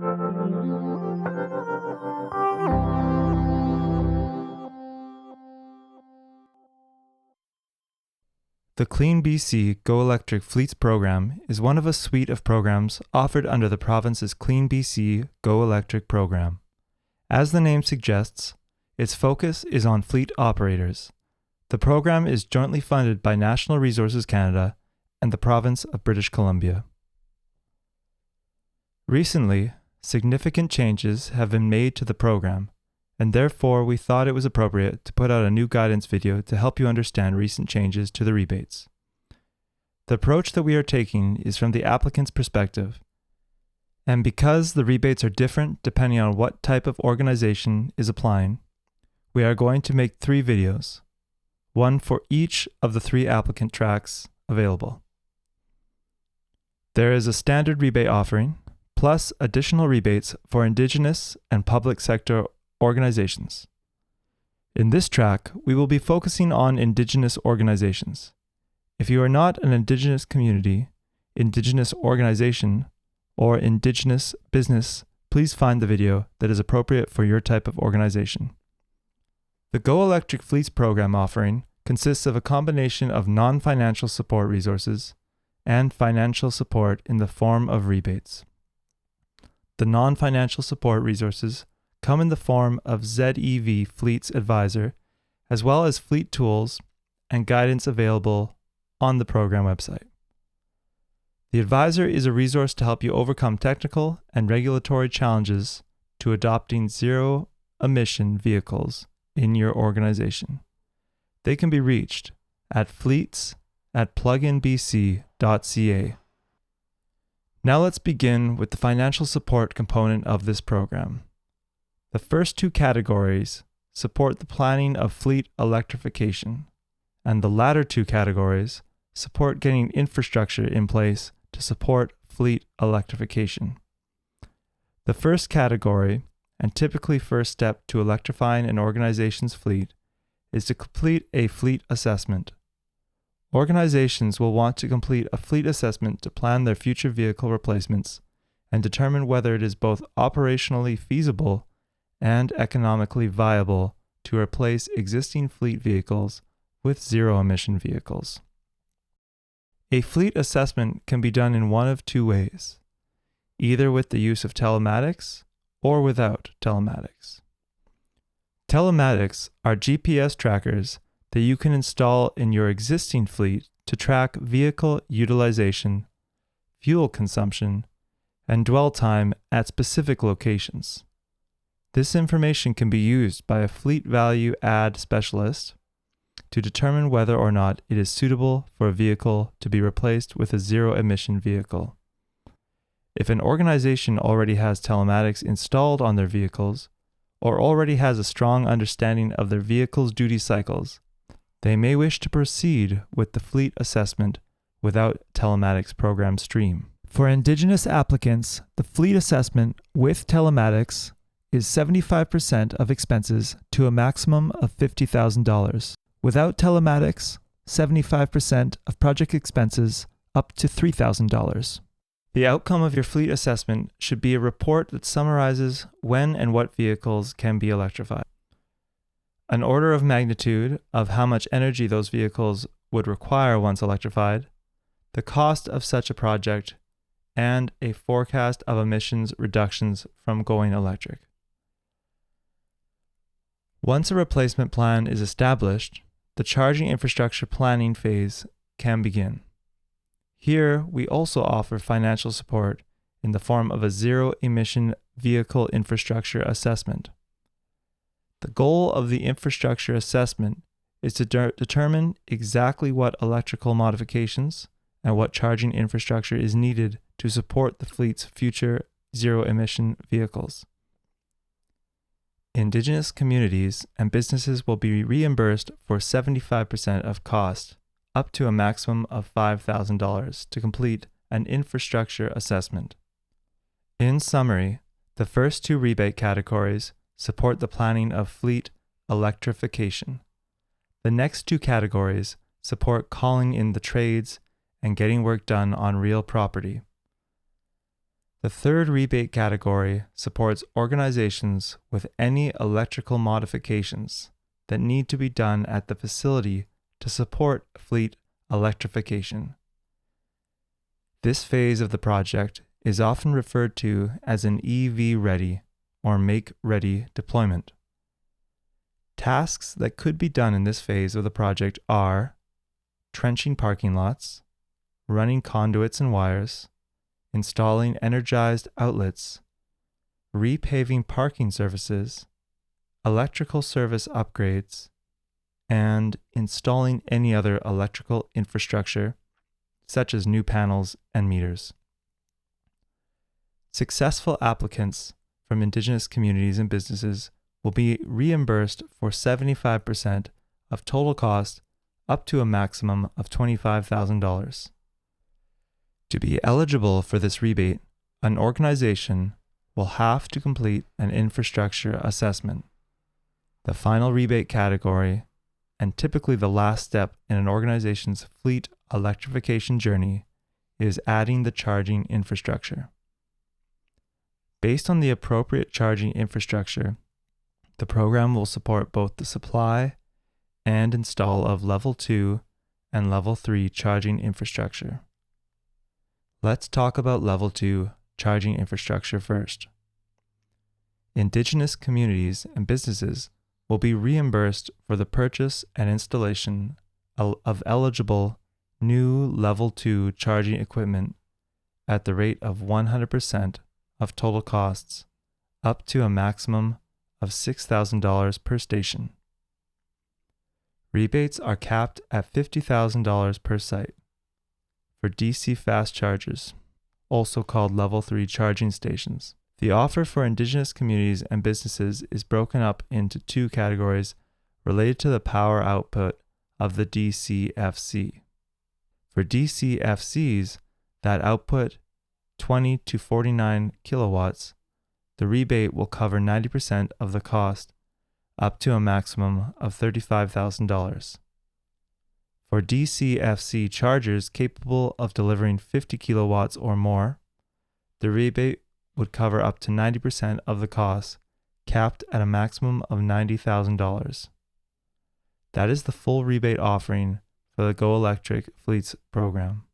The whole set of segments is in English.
The Clean BC Go Electric Fleets program is one of a suite of programs offered under the province's Clean BC Go Electric program. As the name suggests, its focus is on fleet operators. The program is jointly funded by National Resources Canada and the province of British Columbia. Recently, significant changes have been made to the program, and therefore we thought it was appropriate to put out a new guidance video to help you understand recent changes to the rebates. The approach that we are taking is from the applicant's perspective, and because the rebates are different depending on what type of organization is applying, we are going to make 3 videos, one for each of the 3 applicant tracks available. There is a standard rebate offering, plus additional rebates for Indigenous and public sector organizations. In this track, we will be focusing on Indigenous organizations. If you are not an Indigenous community, Indigenous organization, or Indigenous business, please find the video that is appropriate for your type of organization. The Go Electric Fleets program offering consists of a combination of non-financial support resources and financial support in the form of rebates. The non-financial support resources come in the form of ZEV Fleets Advisor, as well as fleet tools and guidance available on the program website. The advisor is a resource to help you overcome technical and regulatory challenges to adopting zero-emission vehicles in your organization. They can be reached at fleets@pluginbc.ca. Now let's begin with the financial support component of this program. The first 2 categories support the planning of fleet electrification, and the latter 2 categories support getting infrastructure in place to support fleet electrification. The first category, and typically first step to electrifying an organization's fleet, is to complete a fleet assessment. Organizations will want to complete a fleet assessment to plan their future vehicle replacements and determine whether it is both operationally feasible and economically viable to replace existing fleet vehicles with zero-emission vehicles. A fleet assessment can be done in one of 2 ways, either with the use of telematics or without telematics. Telematics are GPS trackers that you can install in your existing fleet to track vehicle utilization, fuel consumption, and dwell time at specific locations. This information can be used by a fleet value add specialist to determine whether or not it is suitable for a vehicle to be replaced with a zero-emission vehicle. If an organization already has telematics installed on their vehicles, or already has a strong understanding of their vehicle's duty cycles, they may wish to proceed with the fleet assessment without telematics program stream. For Indigenous applicants, the fleet assessment with telematics is 75% of expenses to a maximum of $50,000. Without telematics, 75% of project expenses up to $3,000. The outcome of your fleet assessment should be a report that summarizes when and what vehicles can be electrified, an order of magnitude of how much energy those vehicles would require once electrified, the cost of such a project, and a forecast of emissions reductions from going electric. Once a replacement plan is established, the charging infrastructure planning phase can begin. Here, we also offer financial support in the form of a zero-emission vehicle infrastructure assessment. The goal of the infrastructure assessment is to determine exactly what electrical modifications and what charging infrastructure is needed to support the fleet's future zero-emission vehicles. Indigenous communities and businesses will be reimbursed for 75% of cost, up to a maximum of $5,000 to complete an infrastructure assessment. In summary, the first 2 rebate categories support the planning of fleet electrification. The next 2 categories support calling in the trades and getting work done on real property. The third rebate category supports organizations with any electrical modifications that need to be done at the facility to support fleet electrification. This phase of the project is often referred to as an EV-ready or make-ready deployment. Tasks that could be done in this phase of the project are trenching parking lots, running conduits and wires, installing energized outlets, repaving parking surfaces, electrical service upgrades, and installing any other electrical infrastructure, such as new panels and meters. Successful applicants from Indigenous communities and businesses will be reimbursed for 75% of total cost up to a maximum of $25,000. To be eligible for this rebate, an organization will have to complete an infrastructure assessment. The final rebate category, and typically the last step in an organization's fleet electrification journey, is adding the charging infrastructure. Based on the appropriate charging infrastructure, the program will support both the supply and install of Level 2 and Level 3 charging infrastructure. Let's talk about Level 2 charging infrastructure first. Indigenous communities and businesses will be reimbursed for the purchase and installation of eligible new Level 2 charging equipment at the rate of 100% of total costs, up to a maximum of $6,000 per station. Rebates are capped at $50,000 per site. For DC fast chargers, also called Level 3 charging stations, the offer for Indigenous communities and businesses is broken up into two categories related to the power output of the DCFC. For DCFCs that output 20 to 49 kilowatts, the rebate will cover 90% of the cost, up to a maximum of $35,000. For DCFC chargers capable of delivering 50 kilowatts or more, the rebate would cover up to 90% of the cost, capped at a maximum of $90,000. That is the full rebate offering for the Go Electric Fleets program.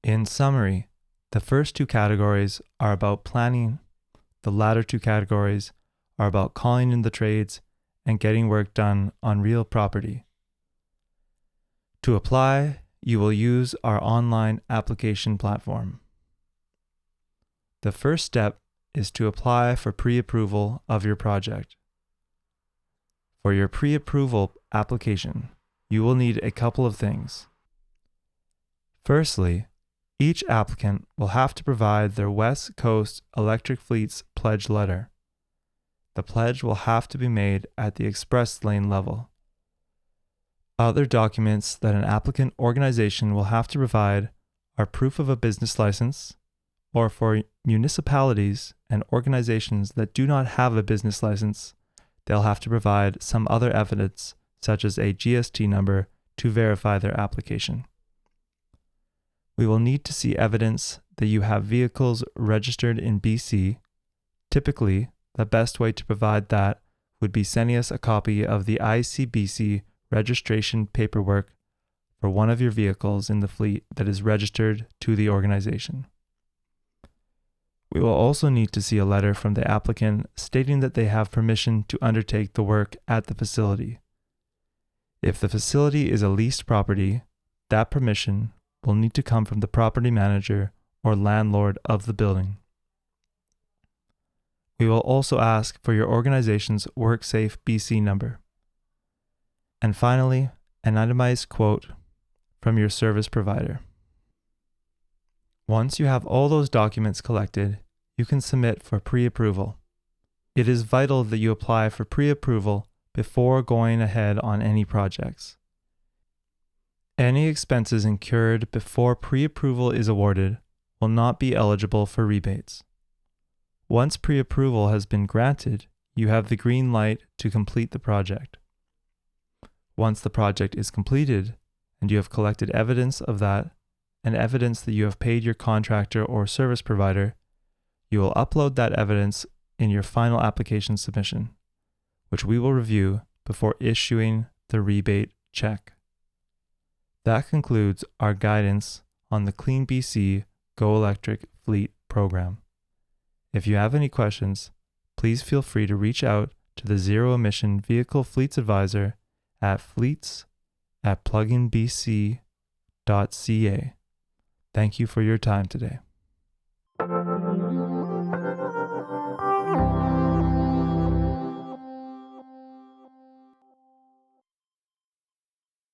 In summary, the first two categories are about planning, the latter two categories are about calling in the trades and getting work done on real property. To apply, you will use our online application platform. The first step is to apply for pre-approval of your project. For your pre-approval application, you will need a couple of things. Firstly, each applicant will have to provide their West Coast Electric Fleets pledge letter. The pledge will have to be made at the express lane level. Other documents that an applicant organization will have to provide are proof of a business license, or for municipalities and organizations that do not have a business license, they'll have to provide some other evidence, such as a GST number, to verify their application. We will need to see evidence that you have vehicles registered in BC. Typically, the best way to provide that would be sending us a copy of the ICBC registration paperwork for one of your vehicles in the fleet that is registered to the organization. We will also need to see a letter from the applicant stating that they have permission to undertake the work at the facility. If the facility is a leased property, that permission will need to come from the property manager or landlord of the building. We will also ask for your organization's WorkSafe BC number. And finally, an itemized quote from your service provider. Once you have all those documents collected, you can submit for pre-approval. It is vital that you apply for pre-approval before going ahead on any projects. Any expenses incurred before pre-approval is awarded will not be eligible for rebates. Once pre-approval has been granted, you have the green light to complete the project. Once the project is completed and you have collected evidence of that and evidence that you have paid your contractor or service provider, You will upload that evidence in your final application submission, which we will review before issuing the rebate check. That concludes our guidance on the Clean BC Go Electric Fleet program. If you have any questions, please feel free to reach out to the Zero Emission Vehicle Fleets Advisor at fleets@pluginbc.ca. Thank you for your time today.